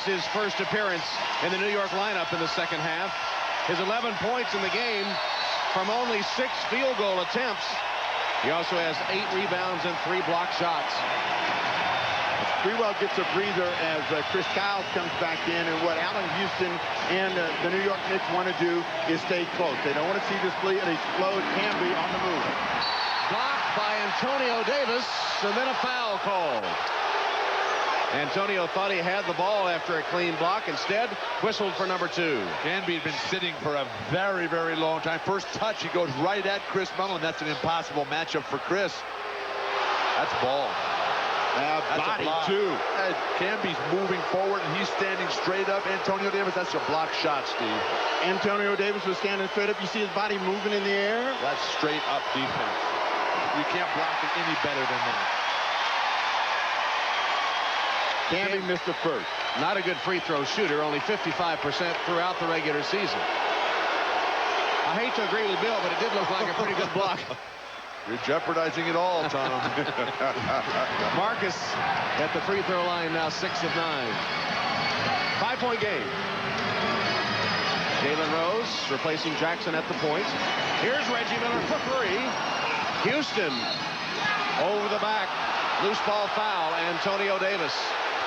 his first appearance in the New York lineup in the second half. His 11 points in the game from only 6 field goal attempts. He also has 8 rebounds and 3 block shots. Sprewell gets a breather as Chris Kyles comes back in, and what Allen Houston and the New York Knicks want to do is stay close. They don't want to see this lead explode. Camby on the move. Blocked by Antonio Davis, and then a foul call. Antonio thought he had the ball after a clean block. Instead, whistled for number 2. Canby had been sitting for a very, very long time. First touch, he goes right at Chris Mullin. That's an impossible matchup for Chris. That's ball. Body, too. Canby's moving forward, and he's standing straight up. Antonio Davis, that's a block shot, Steve. Antonio Davis was standing straight up. You see his body moving in the air? That's straight up defense. You can't block it any better than that. Canby missed the first. Not a good free throw shooter, only 55% throughout the regular season. I hate to agree with Bill, but it did look like a pretty good block. You're jeopardizing it all, Tom. Marcus at the free throw line now, 6 of 9. 5-point game. Jalen Rose replacing Jackson at the point. Here's Reggie Miller for 3. Houston over the back. Loose ball foul. Antonio Davis.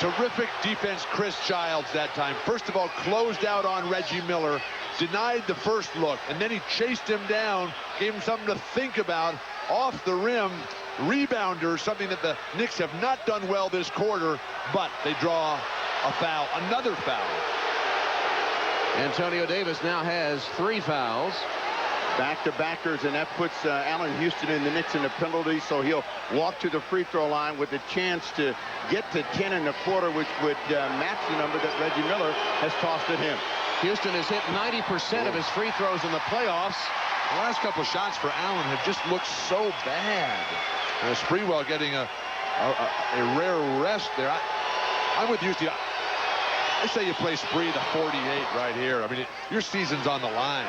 Terrific defense, Chris Childs that time. First of all, closed out on Reggie Miller, denied the first look, and then he chased him down, gave him something to think about. Off the rim, rebounder, something that the Knicks have not done well this quarter, but they draw a foul, another foul. Antonio Davis now has 3 fouls. Back-to-backers, and that puts Allen Houston and the Knicks in the penalty, so he'll walk to the free throw line with a chance to get to 10 1/4, which would match the number that Reggie Miller has tossed at him. Houston has hit 90% of his free throws in the playoffs. The last couple of shots for Allen have just looked so bad. Sprewell getting a rare rest there. I'm with you, Steve. I say you play Spree to 48 right here. I mean, your season's on the line.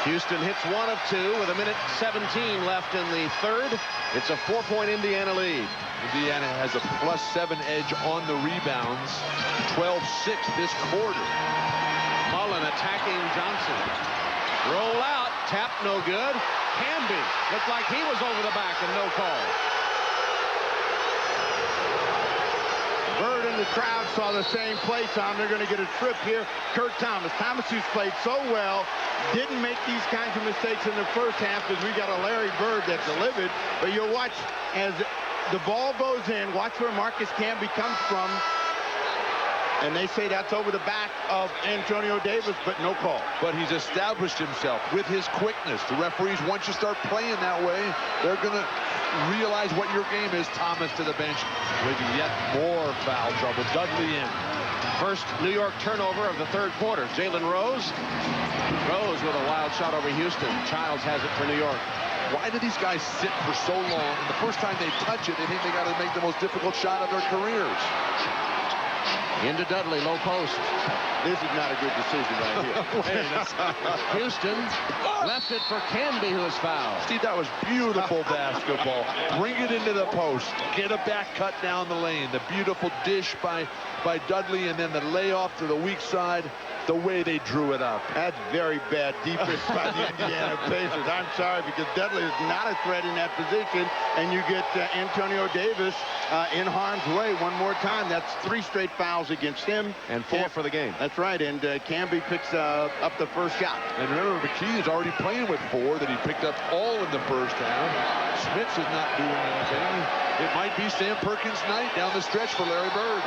Houston hits 1 of 2 with 1:17 left in the third. It's a 4-point Indiana lead. Indiana has a +7 edge on the rebounds. 12-6 this quarter. Mullen attacking Johnson. Roll out. Tap no good. Canby looked like he was over the back and no call. Bird and the crowd saw the same play, Tom. They're going to get a trip here. Kurt Thomas. Thomas, who's played so well, didn't make these kinds of mistakes in the first half because we got a Larry Bird that delivered. But you'll watch as the ball goes in. Watch where Marcus Camby comes from. And they say that's over the back of Antonio Davis, but no call. But he's established himself with his quickness. The referees, once you start playing that way, they're going to realize what your game is. Thomas to the bench with yet more foul trouble. Dudley in. First New York turnover of the third quarter. Jalen Rose. Rose with a wild shot over Houston. Childs has it for New York. Why do these guys sit for so long? And the first time they touch it, they think they got to make the most difficult shot of their careers. Into Dudley, low post. This is not a good decision right here. Houston left it for Canby, who is fouled. Steve, that was beautiful basketball. Bring it into the post. Get a back cut down the lane. The beautiful dish by Dudley, and then the layoff to the weak side. The way they drew it up. That's very bad defense by the Indiana Pacers. I'm sorry, because Dudley is not a threat in that position, and you get Antonio Davis in harm's way one more time. That's 3 straight fouls against him. And 4 for the game. That's right, and Canby picks up the first shot. And remember, McKee is already playing with 4 that he picked up all in the first half. Smits is not doing anything. It might be Sam Perkins' night down the stretch for Larry Bird.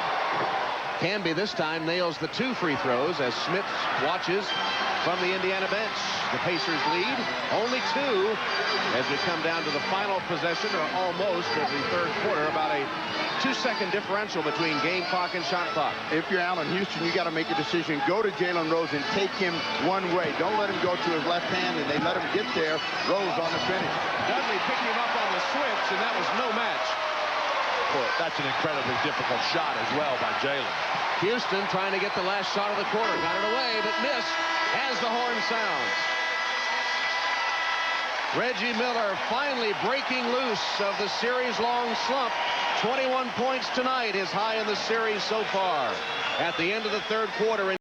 Canby this time nails the 2 free throws as Smith watches from the Indiana bench. The Pacers lead only 2 as we come down to the final possession, or almost, of the third quarter. About a 2-second differential between game clock and shot clock. If you're Allen Houston, you got to make a decision. Go to Jalen Rose and take him one way. Don't let him go to his left hand, and they let him get there. Rose on the finish. Dudley picking him up on the switch, and that was no match. Well, that's an incredibly difficult shot as well by Jalen. Houston trying to get the last shot of the quarter. Got it away, but missed as the horn sounds. Reggie Miller finally breaking loose of the series-long slump. 21 points tonight, his high in the series so far. At the end of the third quarter.